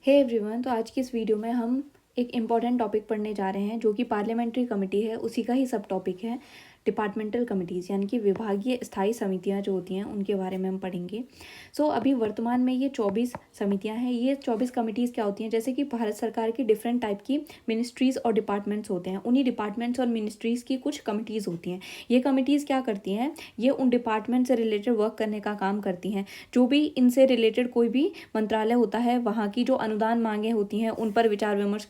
Hey everyone, तो आज की इस वीडियो में हम एक इम्पॉर्टेंट टॉपिक पढ़ने जा रहे हैं जो कि पार्लियामेंट्री कमेटी है, उसी का ही सब टॉपिक है डिपार्टमेंटल कमिटीज़, यानी कि विभागीय स्थायी समितियां जो होती हैं उनके बारे में हम पढ़ेंगे। अभी वर्तमान में ये 24 समितियां हैं। ये 24 कमिटीज़ क्या होती हैं, जैसे कि भारत सरकार की डिफरेंट टाइप की मिनिस्ट्रीज़ और डिपार्टमेंट्स होते हैं, उन्हीं डिपार्टमेंट्स और मिनिस्ट्रीज़ की कुछ कमिटीज़ होती हैं। ये कमिटीज़ क्या करती हैं, ये उन डिपार्टमेंट से रिलेटेड वर्क करने का काम करती हैं। जो भी इनसे रिलेटेड कोई भी मंत्रालय होता है, वहाँ की जो अनुदान मांगे होती हैं उन पर विचार विमर्श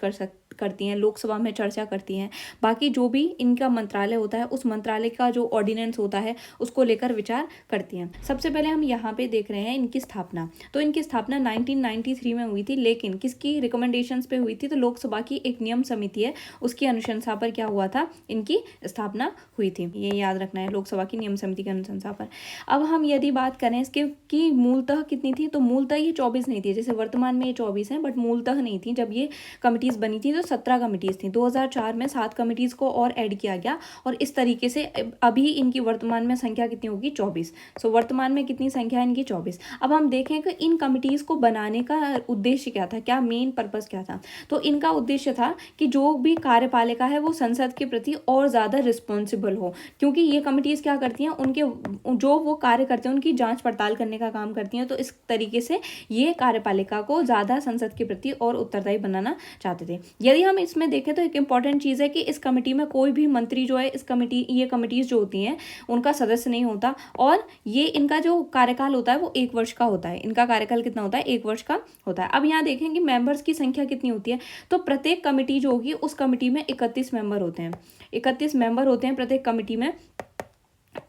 करती हैं, लोकसभा में चर्चा करती हैं। बाकी जो भी इनका मंत्रालय होता है, उस मंत्रालय का जो ऑर्डिनेंस होता है उसको लेकर विचार करती हैं। सबसे पहले हम यहाँ पे देख रहे हैं इनकी स्थापना। तो इनकी स्थापना 1993 में हुई थी, लेकिन किसकी रिकमेंडेशंस पे हुई थी, तो लोकसभा की एक नियम समिति है, उसकी अनुशंसा पर क्या हुआ था, इनकी स्थापना हुई थी। ये याद रखना है, लोकसभा की नियम समिति की अनुशंसा पर। अब हम यदि बात करें इसके कि मूलतः कितनी थी, तो मूलतः ये 24 नहीं थी, जैसे वर्तमान में ये 24 हैं, बट मूलतः नहीं थी। जब ये कमिटीज़ बनी थी तो 17 कमिटीज़ थी। 2004 में 7 कमिटीज़ को और ऐड किया गया, और इस तरीके से अभी इनकी वर्तमान में संख्या कितनी होगी, 24। वर्तमान में कितनी संख्या है इनकी, 24। अब हम देखें कि इन कमिटीज़ को बनाने का उद्देश्य क्या था, क्या मेन पर्पस क्या था। तो इनका उद्देश्य था कि जो भी कार्यपालिका है वो संसद के प्रति और ज़्यादा रिस्पॉन्सिबल हो, क्योंकि ये कमिटीज़ क्या करती हैं, उनके जो वो कार्य करते हैं उनकी जांच पड़ताल करने का काम करती हैं। तो इस तरीके से ये कार्यपालिका को ज़्यादा संसद के प्रति और उत्तरदायी बनाना चाहते थे। यदि हम इसमें देखें तो एक इंपॉर्टेंट चीज़ है कि इस कमेटी में कोई भी मंत्री जो है, ये कमिटीज़ जो होती हैं उनका सदस्य नहीं होता, और ये इनका जो कार्यकाल होता है वो 1 वर्ष का होता है। इनका कार्यकाल कितना होता है, 1 वर्ष का होता है। अब यहाँ देखें कि मेंबर्स की संख्या कितनी होती है, तो प्रत्येक कमेटी जो होगी उस कमेटी में 31 मेंबर होते हैं। 31 मेंबर होते हैं प्रत्येक कमेटी में,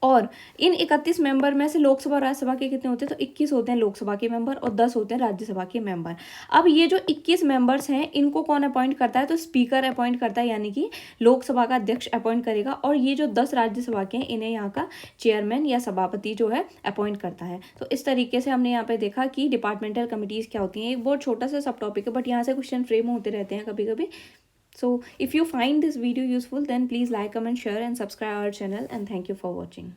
और इन 31 मेंबर में से लोकसभा और राज्यसभा के कितने होते हैं, तो 21 होते हैं लोकसभा के मेंबर और 10 होते हैं राज्यसभा के मेंबर। अब ये जो 21 मेंबर्स हैं इनको कौन अपॉइंट करता है, तो स्पीकर अपॉइंट करता है, यानी कि लोकसभा का अध्यक्ष अपॉइंट करेगा, और ये जो 10 राज्यसभा के हैं इन्हें यहाँ का चेयरमैन या सभापति जो है अपॉइंट करता है। तो इस तरीके से हमने यहाँ पे देखा कि डिपार्टमेंटल कमिटीज़ क्या होती हैं। एक बहुत छोटा सा सब टॉपिक है, बट यहाँ से क्वेश्चन फ्रेम होते रहते हैं कभी कभी. So if you find this video useful, then please like, comment, share and subscribe our channel, and thank you for watching.